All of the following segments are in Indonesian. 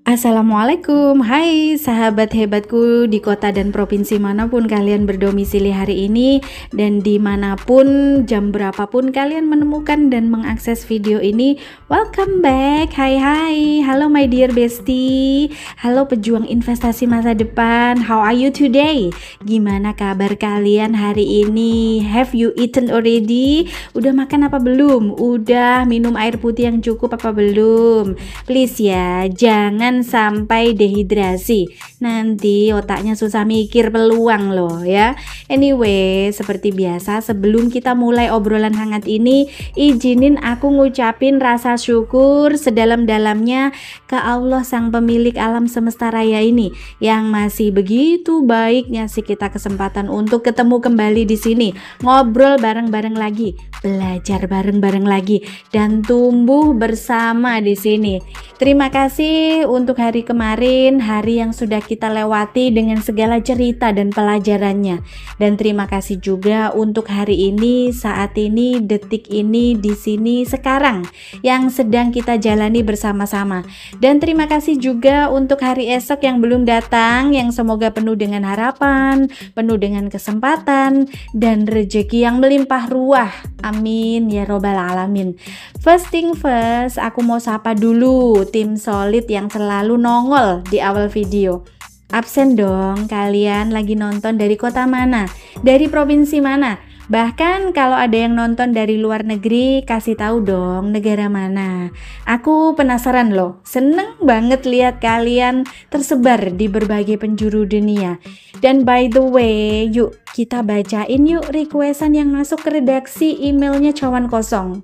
Assalamualaikum, hai sahabat hebatku di kota dan provinsi manapun kalian berdomisili hari ini, dan dimanapun jam berapapun kalian menemukan dan mengakses video ini. Welcome back, hai, halo my dear bestie, halo pejuang investasi masa depan. How are you today? Gimana kabar kalian hari ini? Have you eaten already? Udah makan apa belum? Udah minum air putih yang cukup apa belum? Please ya, jangan sampai dehidrasi, nanti otaknya susah mikir peluang loh ya. Anyway, seperti biasa sebelum kita mulai obrolan hangat ini, izinin aku ngucapin rasa syukur sedalam-dalamnya ke Allah sang pemilik alam semesta raya ini yang masih begitu baik ngasih kita kesempatan untuk ketemu kembali di sini, ngobrol bareng-bareng lagi, belajar bareng-bareng lagi, dan tumbuh bersama di sini. Terima kasih untuk hari kemarin, hari yang sudah kita lewati dengan segala cerita dan pelajarannya. Dan terima kasih juga untuk hari ini, saat ini, detik ini, di sini, sekarang yang sedang kita jalani bersama-sama. Dan terima kasih juga untuk hari esok yang belum datang, yang semoga penuh dengan harapan, penuh dengan kesempatan, dan rezeki yang melimpah ruah. Amin ya robbal alamin. First thing first, aku mau sapa dulu tim solid yang selalu nongol di awal video. Absen dong, kalian lagi nonton dari kota mana? Dari provinsi mana? Bahkan kalau ada yang nonton dari luar negeri, kasih tahu dong negara mana. Aku penasaran loh, seneng banget lihat kalian tersebar di berbagai penjuru dunia. Dan by the way, yuk kita bacain yuk requestan yang masuk ke redaksi emailnya Cawan Kosong.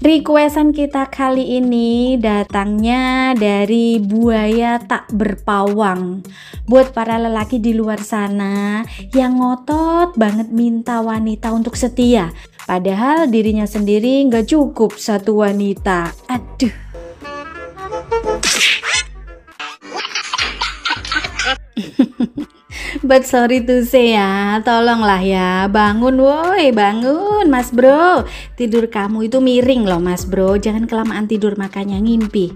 Requestan kita kali ini datangnya dari buaya tak berpawang. Buat para lelaki di luar sana yang ngotot banget minta wanita untuk setia, padahal dirinya sendiri nggak cukup satu wanita. Aduh. But sorry to say ya, tolonglah ya, bangun woi, bangun mas bro. Tidur kamu itu miring loh mas bro, jangan kelamaan tidur makanya ngimpi.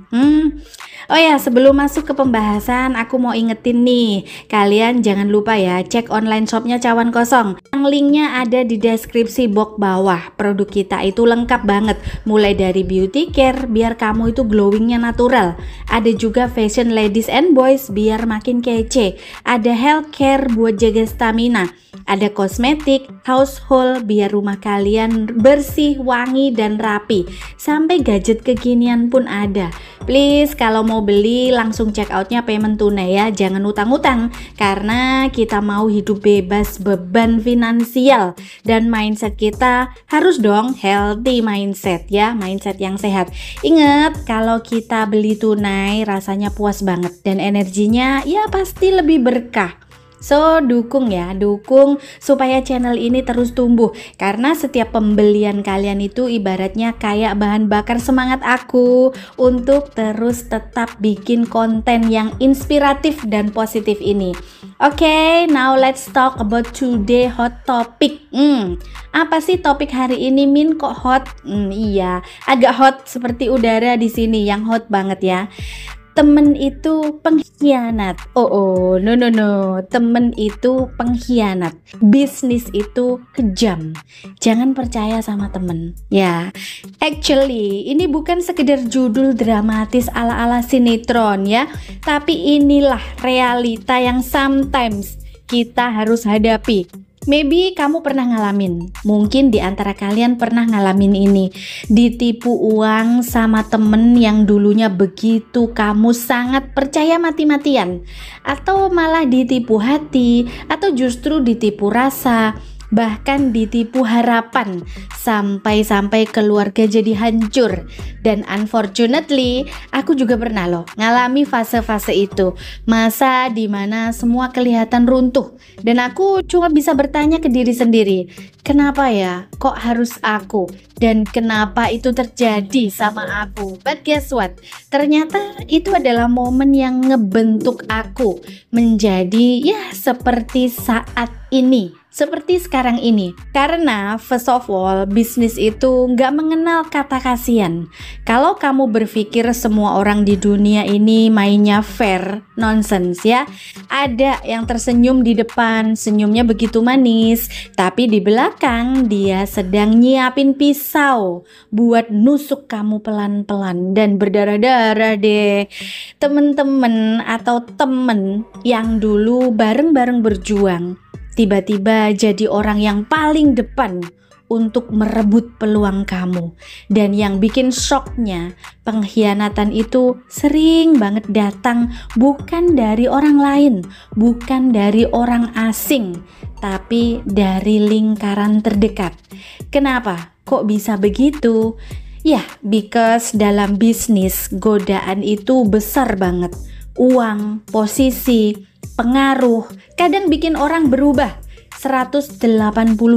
Oh ya, sebelum masuk ke pembahasan, aku mau ingetin nih, kalian jangan lupa ya cek online shopnya Cawan Kosong. Yang linknya ada di deskripsi box bawah. Produk kita itu lengkap banget, mulai dari beauty care biar kamu itu glowingnya natural. Ada juga fashion ladies and boys biar makin kece. Ada health care buat jaga stamina. Ada kosmetik, household biar rumah kalian bersih, wangi, dan rapi. Sampai gadget kekinian pun ada. Please kalau mau beli langsung check outnya payment tunai ya, jangan utang-utang. Karena kita mau hidup bebas beban finansial. Dan mindset kita harus dong healthy mindset ya, mindset yang sehat. Ingat kalau kita beli tunai rasanya puas banget dan energinya ya pasti lebih berkah. So dukung ya, dukung supaya channel ini terus tumbuh, karena setiap pembelian kalian itu ibaratnya kayak bahan bakar semangat aku untuk terus tetap bikin konten yang inspiratif dan positif ini. Oke, now let's talk about today hot topic. Apa sih topik hari ini Min, kok hot? Iya, agak hot seperti udara di sini yang hot banget ya. Temen itu pengkhianat. No. Temen itu pengkhianat. Bisnis itu kejam. Jangan percaya sama temen. Ya, actually ini bukan sekedar judul dramatis ala-ala sinetron ya. Tapi inilah realita yang sometimes kita harus hadapi. Maybe kamu pernah ngalamin, mungkin di antara kalian pernah ngalamin ini, ditipu uang sama temen yang dulunya begitu kamu sangat percaya mati-matian, atau malah ditipu hati, atau justru ditipu rasa, bahkan ditipu harapan, sampai keluarga jadi hancur. Dan unfortunately aku juga pernah loh ngalami fase-fase itu, masa dimana semua kelihatan runtuh dan aku cuma bisa bertanya ke diri sendiri, kenapa ya kok harus aku, dan kenapa itu terjadi sama aku. But guess what, ternyata itu adalah momen yang ngebentuk aku menjadi ya seperti saat ini seperti sekarang ini. Karena first of all, bisnis itu nggak mengenal kata kasihan. Kalau kamu berpikir semua orang di dunia ini mainnya fair, nonsense ya. Ada yang tersenyum di depan, senyumnya begitu manis, tapi di belakang dia sedang nyiapin pisau buat nusuk kamu pelan-pelan dan berdarah-darah deh. Temen-temen atau temen yang dulu bareng-bareng berjuang, tiba-tiba jadi orang yang paling depan untuk merebut peluang kamu. Dan yang bikin shocknya, pengkhianatan itu sering banget datang bukan dari orang lain, bukan dari orang asing, tapi dari lingkaran terdekat. Kenapa? Kok bisa begitu? Ya, because dalam bisnis godaan itu besar banget. Uang, posisi, pengaruh kadang bikin orang berubah 180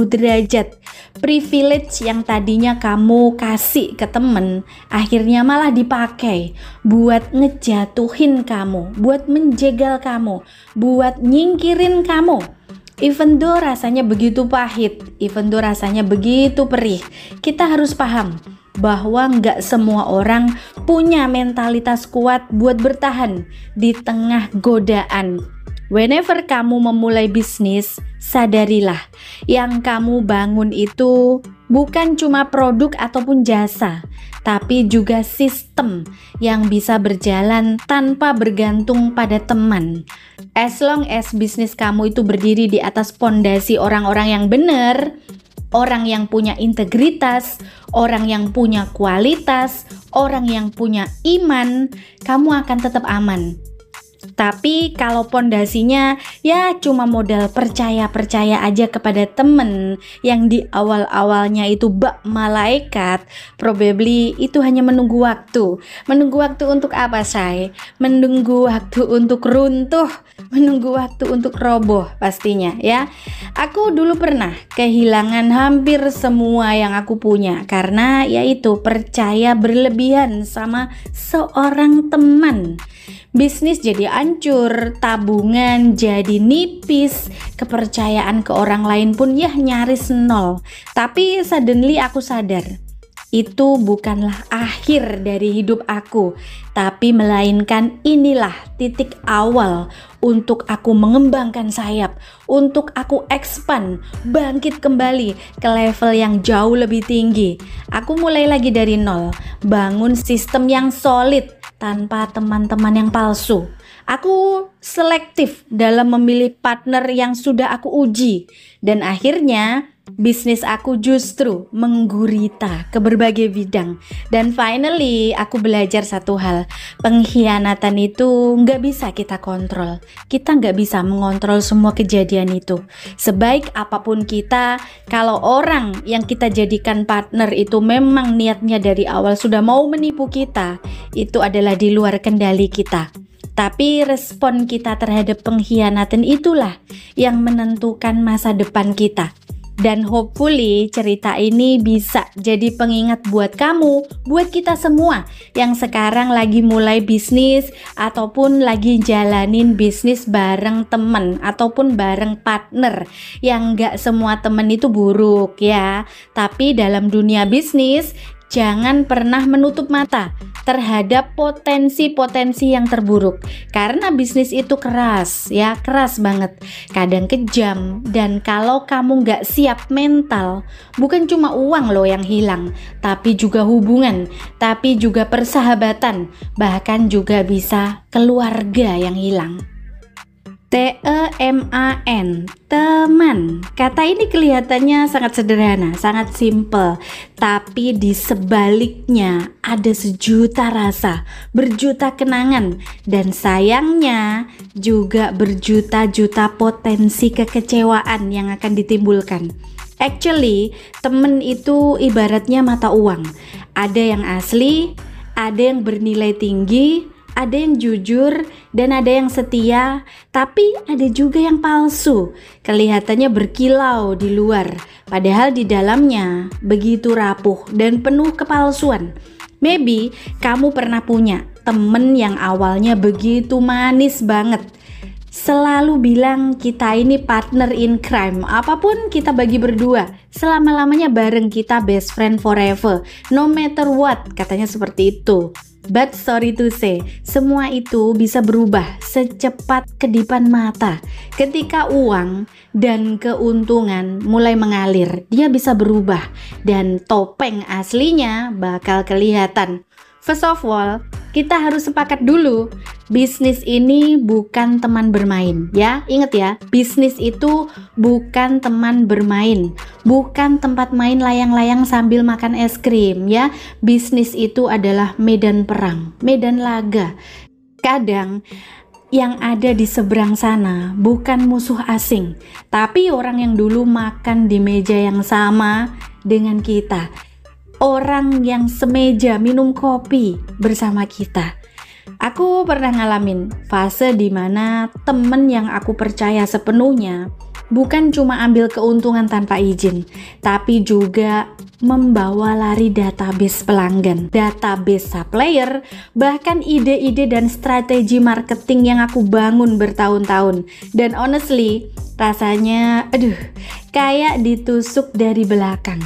derajat. Privilege yang tadinya kamu kasih ke temen akhirnya malah dipakai buat ngejatuhin kamu, buat menjegal kamu, buat nyingkirin kamu. Even though rasanya begitu pahit, even though rasanya begitu perih, kita harus paham bahwa nggak semua orang punya mentalitas kuat buat bertahan di tengah godaan. Whenever kamu memulai bisnis, sadarilah yang kamu bangun itu bukan cuma produk ataupun jasa, tapi juga sistem yang bisa berjalan tanpa bergantung pada teman. As long as bisnis kamu itu berdiri di atas pondasi orang-orang yang benar, orang yang punya integritas, orang yang punya kualitas, orang yang punya iman, kamu akan tetap aman. Tapi kalau pondasinya ya cuma modal percaya-percaya aja kepada temen yang di awal-awalnya itu bak malaikat, probably itu hanya menunggu waktu. Menunggu waktu untuk apa, Say? Menunggu waktu untuk runtuh, menunggu waktu untuk roboh pastinya ya. Aku dulu pernah kehilangan hampir semua yang aku punya karena yaitu percaya berlebihan sama seorang teman. Bisnis jadi hancur, tabungan jadi nipis, kepercayaan ke orang lain pun ya nyaris nol. Tapi suddenly aku sadar, itu bukanlah akhir dari hidup aku, tapi melainkan inilah titik awal untuk aku mengembangkan sayap, untuk aku expand, bangkit kembali ke level yang jauh lebih tinggi. Aku mulai lagi dari nol, bangun sistem yang solid tanpa teman-teman yang palsu. Aku selektif dalam memilih partner yang sudah aku uji, dan akhirnya bisnis aku justru menggurita ke berbagai bidang. Dan finally aku belajar satu hal, pengkhianatan itu nggak bisa kita kontrol. Kita nggak bisa mengontrol semua kejadian itu. Sebaik apapun kita, kalau orang yang kita jadikan partner itu memang niatnya dari awal sudah mau menipu kita, itu adalah di luar kendali kita. Tapi respon kita terhadap pengkhianatan itulah yang menentukan masa depan kita. Dan hopefully cerita ini bisa jadi pengingat buat kamu, buat kita semua yang sekarang lagi mulai bisnis ataupun lagi jalanin bisnis bareng temen ataupun bareng partner. Yang gak semua temen itu buruk ya, tapi dalam dunia bisnis jangan pernah menutup mata terhadap potensi-potensi yang terburuk, karena bisnis itu keras ya, keras banget, kadang kejam. Dan kalau kamu gak siap mental, bukan cuma uang loh yang hilang, tapi juga hubungan, tapi juga persahabatan, bahkan juga bisa keluarga yang hilang. T-E-M-A-N, teman. Kata ini kelihatannya sangat sederhana, sangat simple, tapi di sebaliknya ada sejuta rasa, berjuta kenangan, dan sayangnya juga berjuta-juta potensi kekecewaan yang akan ditimbulkan. Actually, temen itu ibaratnya mata uang. Ada yang asli, ada yang bernilai tinggi, ada yang jujur, dan ada yang setia, tapi ada juga yang palsu. Kelihatannya berkilau di luar, padahal di dalamnya begitu rapuh dan penuh kepalsuan. Maybe kamu pernah punya temen yang awalnya begitu manis banget, selalu bilang kita ini partner in crime. Apapun kita bagi berdua, selama-lamanya bareng, kita best friend forever, no matter what, katanya seperti itu. But sorry to say, semua itu bisa berubah secepat kedipan mata. Ketika uang dan keuntungan mulai mengalir, dia bisa berubah dan topeng aslinya bakal kelihatan. First of all, kita harus sepakat dulu, bisnis ini bukan teman bermain, ya. Ingat ya, bisnis itu bukan teman bermain, bukan tempat main layang-layang sambil makan es krim, ya. Bisnis itu adalah medan perang, medan laga. Kadang yang ada di seberang sana bukan musuh asing, tapi orang yang dulu makan di meja yang sama dengan kita. Orang yang semeja minum kopi bersama kita. Aku pernah ngalamin fase dimana temen yang aku percaya sepenuhnya bukan cuma ambil keuntungan tanpa izin, tapi juga membawa lari database pelanggan, database supplier, bahkan ide-ide dan strategi marketing yang aku bangun bertahun-tahun. Dan honestly, rasanya kayak ditusuk dari belakang.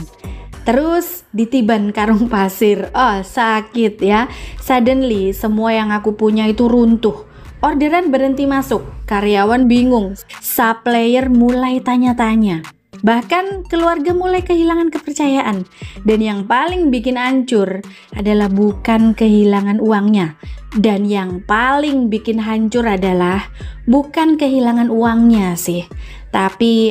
Terus ditiban karung pasir. Oh, sakit ya. Suddenly semua yang aku punya itu runtuh. Orderan berhenti masuk, karyawan bingung, supplier mulai tanya-tanya. Bahkan keluarga mulai kehilangan kepercayaan. Dan yang paling bikin hancur adalah bukan kehilangan uangnya. Dan yang paling bikin hancur adalah bukan kehilangan uangnya sih, tapi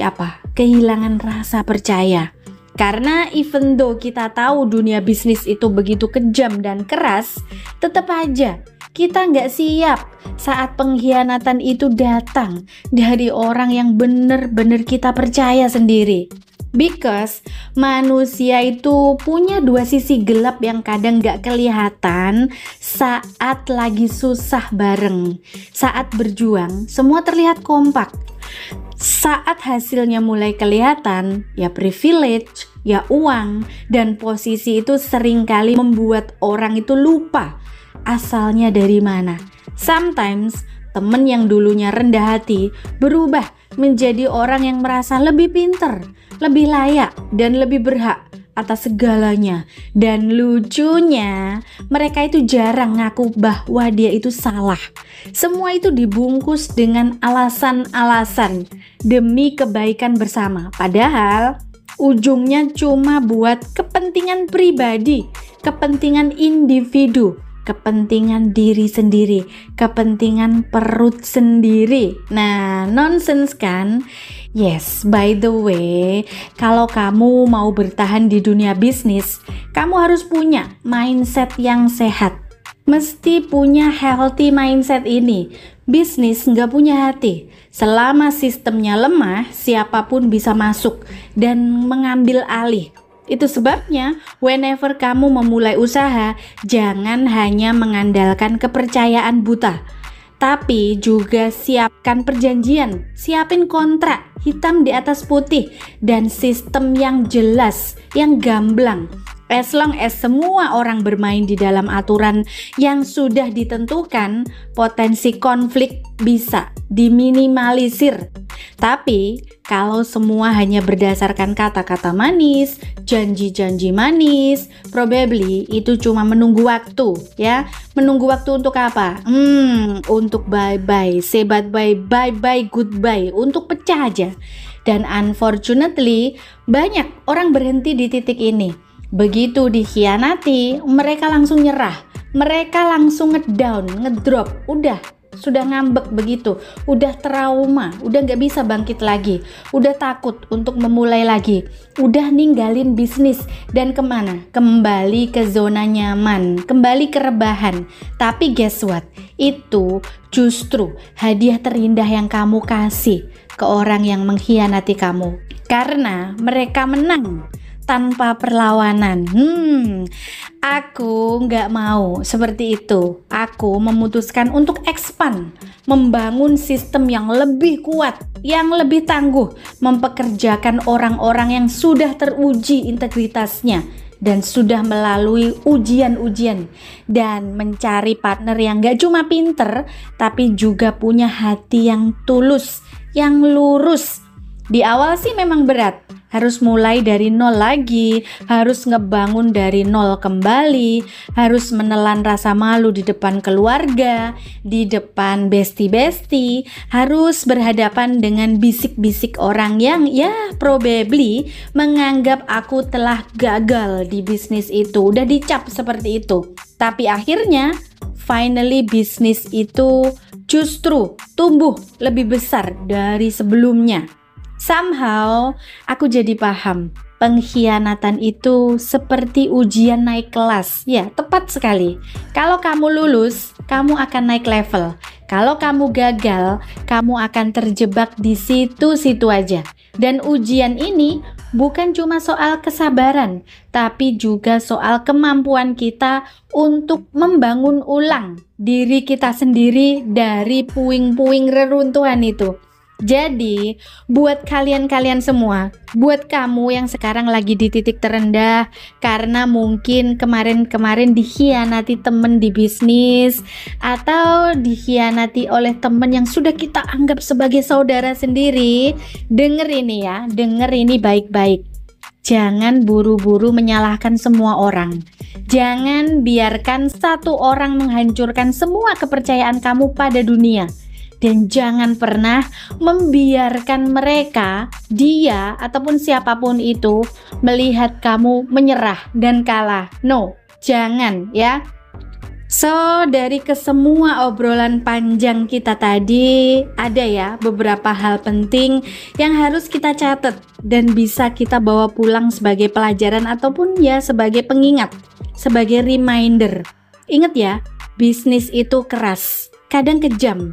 kehilangan rasa percaya. Karena even though kita tahu dunia bisnis itu begitu kejam dan keras, tetap aja kita nggak siap saat pengkhianatan itu datang dari orang yang bener-bener kita percaya sendiri. Because manusia itu punya dua sisi gelap yang kadang gak kelihatan saat lagi susah bareng. Saat berjuang, semua terlihat kompak. Saat hasilnya mulai kelihatan, ya privilege, ya uang, dan posisi itu seringkali membuat orang itu lupa asalnya dari mana. Sometimes, temen yang dulunya rendah hati berubah menjadi orang yang merasa lebih pinter, lebih layak, dan lebih berhak atas segalanya. Dan lucunya, mereka itu jarang ngaku bahwa dia itu salah. Semua itu dibungkus dengan alasan-alasan demi kebaikan bersama. Padahal ujungnya cuma buat kepentingan pribadi, kepentingan individu, kepentingan diri sendiri, kepentingan perut sendiri. Nah, nonsense kan? Yes, by the way, kalau kamu mau bertahan di dunia bisnis, kamu harus punya mindset yang sehat. Mesti punya healthy mindset ini. Bisnis nggak punya hati. Selama sistemnya lemah, siapapun bisa masuk dan mengambil alih. Itu sebabnya whenever kamu memulai usaha, jangan hanya mengandalkan kepercayaan buta, tapi juga siapkan perjanjian, siapin kontrak hitam di atas putih, dan sistem yang jelas, yang gamblang. As long as semua orang bermain di dalam aturan yang sudah ditentukan, potensi konflik bisa diminimalisir. Tapi kalau semua hanya berdasarkan kata-kata manis, janji-janji manis, probably itu cuma menunggu waktu, ya. Menunggu waktu untuk apa? Untuk bye-bye, say bye-bye, bye-bye, goodbye, untuk pecah aja. Dan unfortunately, banyak orang berhenti di titik ini. Begitu dikhianati, mereka langsung nyerah, mereka langsung ngedown, ngedrop, sudah ngambek begitu, udah trauma, udah gak bisa bangkit lagi, udah takut untuk memulai lagi, udah ninggalin bisnis, dan kemana? Kembali ke zona nyaman, kembali ke rebahan. Tapi guess what? Itu justru hadiah terindah yang kamu kasih ke orang yang mengkhianati kamu, karena mereka menang tanpa perlawanan. Aku nggak mau seperti itu. Aku memutuskan untuk expand, membangun sistem yang lebih kuat, yang lebih tangguh, mempekerjakan orang-orang yang sudah teruji integritasnya dan sudah melalui ujian-ujian dan mencari partner yang gak cuma pinter tapi juga punya hati yang tulus, yang lurus. Di awal sih memang berat, harus mulai dari nol lagi, harus ngebangun dari nol kembali, harus menelan rasa malu di depan keluarga, di depan besti-besti, harus berhadapan dengan bisik-bisik orang yang ya probably menganggap aku telah gagal di bisnis itu, udah dicap seperti itu. Tapi akhirnya finally bisnis itu justru tumbuh lebih besar dari sebelumnya. Somehow aku jadi paham, pengkhianatan itu seperti ujian naik kelas. Ya, tepat sekali. Kalau kamu lulus, kamu akan naik level. Kalau kamu gagal, kamu akan terjebak di situ-situ aja. Dan ujian ini bukan cuma soal kesabaran, tapi juga soal kemampuan kita untuk membangun ulang diri kita sendiri dari puing-puing reruntuhan itu. Jadi, buat kalian-kalian semua, buat kamu yang sekarang lagi di titik terendah karena mungkin kemarin-kemarin dikhianati temen di bisnis atau dikhianati oleh temen yang sudah kita anggap sebagai saudara sendiri, denger ini ya, denger ini baik-baik. Jangan buru-buru menyalahkan semua orang. Jangan biarkan satu orang menghancurkan semua kepercayaan kamu pada dunia. Dan jangan pernah membiarkan mereka, dia ataupun siapapun itu melihat kamu menyerah dan kalah. No, jangan ya. So, dari kesemua obrolan panjang kita tadi, ada ya beberapa hal penting yang harus kita catat dan bisa kita bawa pulang sebagai pelajaran ataupun ya sebagai pengingat, sebagai reminder. Ingat ya, bisnis itu keras, kadang kejam.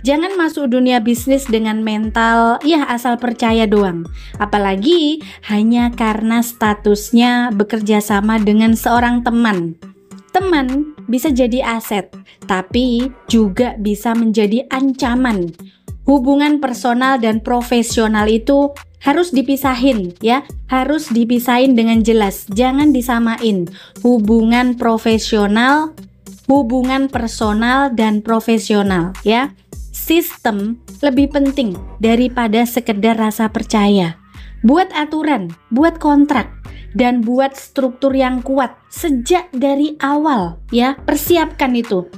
Jangan masuk dunia bisnis dengan mental ya asal percaya doang. Apalagi hanya karena statusnya bekerja sama dengan seorang teman. Teman bisa jadi aset, tapi juga bisa menjadi ancaman. Hubungan personal dan profesional itu harus dipisahin ya, harus dipisahin dengan jelas. Jangan disamain hubungan profesional, hubungan personal dan profesional ya. Sistem lebih penting daripada sekedar rasa percaya. Buat aturan, buat kontrak, dan buat struktur yang kuat sejak dari awal ya. Persiapkan itu.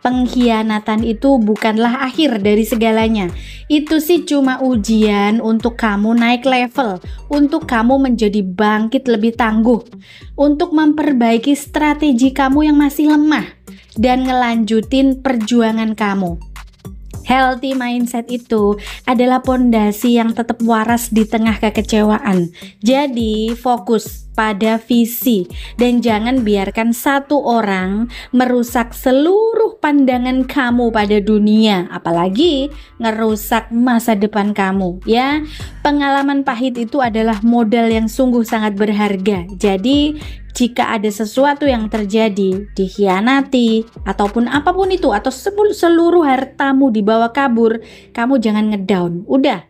Pengkhianatan itu bukanlah akhir dari segalanya. Itu sih cuma ujian untuk kamu naik level, untuk kamu menjadi bangkit lebih tangguh, untuk memperbaiki strategi kamu yang masih lemah dan ngelanjutin perjuangan kamu. Healthy mindset itu adalah pondasi yang tetap waras di tengah kekecewaan. Jadi fokus pada visi dan jangan biarkan satu orang merusak seluruh pandangan kamu pada dunia, apalagi ngerusak masa depan kamu ya. Pengalaman pahit itu adalah modal yang sungguh sangat berharga. Jadi jika ada sesuatu yang terjadi, dikhianati, ataupun apapun itu, atau seluruh hartamu dibawa kabur, kamu jangan ngedown. Udah,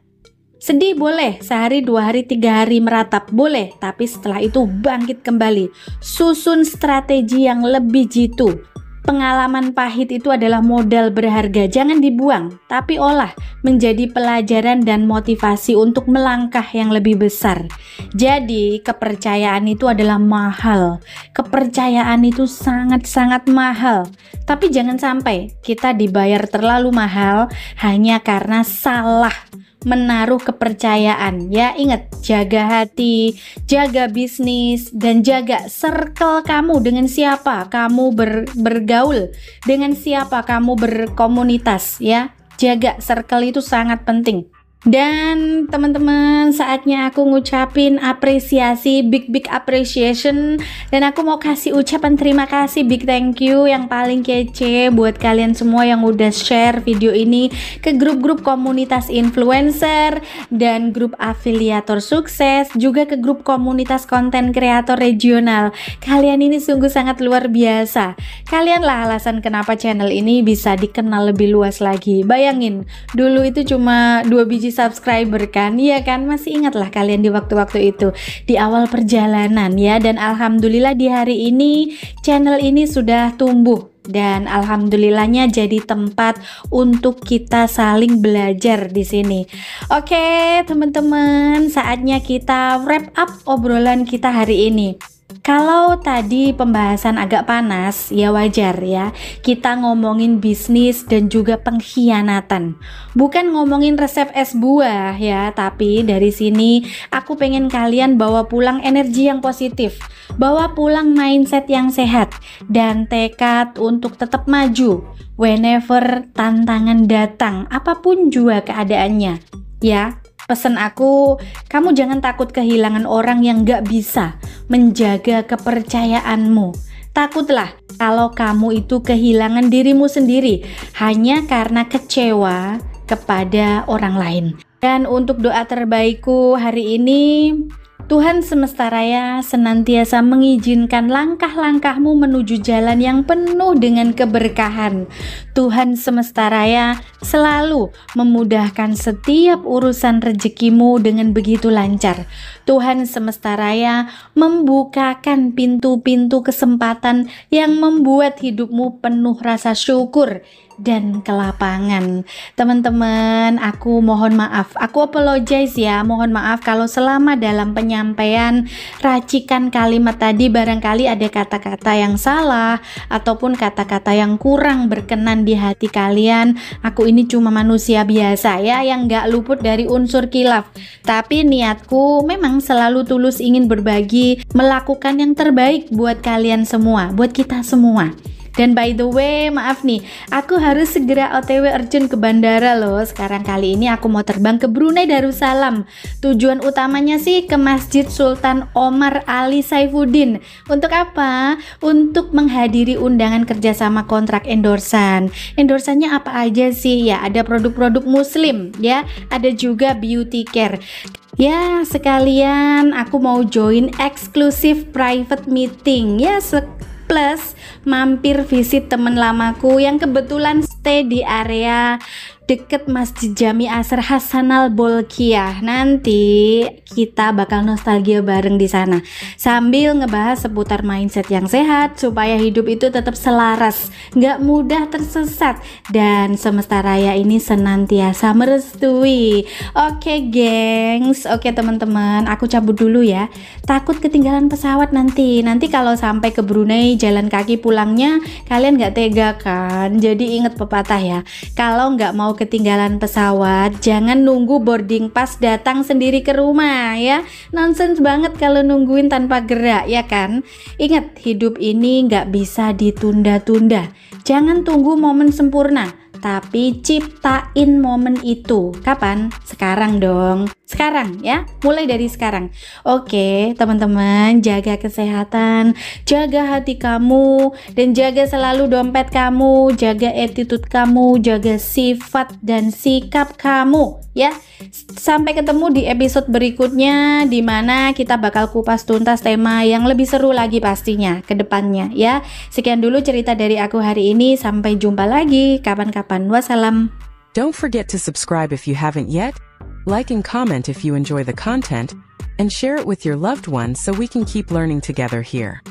sedih boleh, sehari, 2 hari, 3 hari meratap boleh, tapi setelah itu bangkit kembali. Susun strategi yang lebih jitu. Pengalaman pahit itu adalah modal berharga, jangan dibuang, tapi olah menjadi pelajaran dan motivasi untuk melangkah yang lebih besar. Jadi kepercayaan itu adalah mahal, kepercayaan itu sangat-sangat mahal, tapi jangan sampai kita dibayar terlalu mahal hanya karena salah menaruh kepercayaan ya. Ingat, jaga hati, jaga bisnis, dan jaga circle kamu. Dengan siapa kamu bergaul, dengan siapa kamu berkomunitas ya. Jaga circle itu sangat penting. Dan teman-teman, saatnya aku ngucapin apresiasi, big appreciation, dan aku mau kasih ucapan terima kasih, big thank you yang paling kece buat kalian semua yang udah share video ini ke grup-grup komunitas influencer dan grup afiliator sukses, juga ke grup komunitas konten kreator regional. Kalian ini sungguh sangat luar biasa. Kalianlah alasan kenapa channel ini bisa dikenal lebih luas lagi. Bayangin, dulu itu cuma 2 biji di subscriber kan? Iya kan? Masih ingat lah kalian di waktu-waktu itu, di awal perjalanan ya. Dan alhamdulillah di hari ini channel ini sudah tumbuh. Dan alhamdulillahnya jadi tempat untuk kita saling belajar di sini. Oke, teman-teman, saatnya kita wrap up obrolan kita hari ini. Kalau tadi pembahasan agak panas, ya wajar ya. Kita ngomongin bisnis dan juga pengkhianatan. Bukan ngomongin resep es buah ya, tapi dari sini aku pengen kalian bawa pulang energi yang positif, bawa pulang mindset yang sehat, dan tekad untuk tetap maju whenever tantangan datang, apapun juga keadaannya. Ya, pesan aku, kamu jangan takut kehilangan orang yang gak bisa menjaga kepercayaanmu. Takutlah kalau kamu itu kehilangan dirimu sendiri hanya karena kecewa kepada orang lain. Dan untuk doa terbaikku hari ini, Tuhan semesta raya senantiasa mengizinkan langkah-langkahmu menuju jalan yang penuh dengan keberkahan. Tuhan semesta raya selalu memudahkan setiap urusan rezekimu dengan begitu lancar. Tuhan semesta raya membukakan pintu-pintu kesempatan yang membuat hidupmu penuh rasa syukur dan kelapangan. Teman-teman, aku mohon maaf, aku apologize ya, mohon maaf kalau selama dalam penyampaian racikan kalimat tadi barangkali ada kata-kata yang salah ataupun kata-kata yang kurang berkenan di hati kalian. Aku ini cuma manusia biasa ya, yang gak luput dari unsur khilaf, tapi niatku memang selalu tulus ingin berbagi, melakukan yang terbaik buat kalian semua, buat kita semua. Dan by the way, maaf nih, aku harus segera OTW urgent ke bandara loh. Sekarang kali ini aku mau terbang ke Brunei Darussalam. Tujuan utamanya sih ke Masjid Sultan Omar Ali Saifuddin. Untuk apa? Untuk menghadiri undangan kerjasama kontrak endorsan. Endorsannya apa aja sih? Ya, ada produk-produk muslim ya, ada juga beauty care. Ya, sekalian aku mau join eksklusif private meeting ya, plus mampir visit temen lamaku yang kebetulan stay di area deket Masjid Jami Asr Hasanal Bolkiah. Nanti kita bakal nostalgia bareng di sana sambil ngebahas seputar mindset yang sehat supaya hidup itu tetap selaras, nggak mudah tersesat, dan semesta raya ini senantiasa merestui. Oke gengs, oke teman-teman, aku cabut dulu ya. Takut ketinggalan pesawat nanti kalau sampai ke Brunei jalan kaki pulangnya kalian nggak tega kan? Jadi inget pepatah ya, kalau nggak mau ketinggalan pesawat, jangan nunggu boarding pass datang sendiri ke rumah ya. Nonsens banget kalau nungguin tanpa gerak ya kan. Ingat, hidup ini nggak bisa ditunda-tunda. Jangan tunggu momen sempurna, tapi ciptain momen itu. Kapan? Sekarang dong. Sekarang ya, mulai dari sekarang. Oke teman-teman, jaga kesehatan, jaga hati kamu, dan jaga selalu dompet kamu, jaga attitude kamu, jaga sifat dan sikap kamu ya. Sampai ketemu di episode berikutnya, dimana kita bakal kupas tuntas tema yang lebih seru lagi pastinya ke depannya ya. Sekian dulu cerita dari aku hari ini, sampai jumpa lagi kapan-kapan. Wassalam. Don't forget to subscribe if you haven't yet. Like and comment if you enjoy the content, and share it with your loved ones so we can keep learning together here.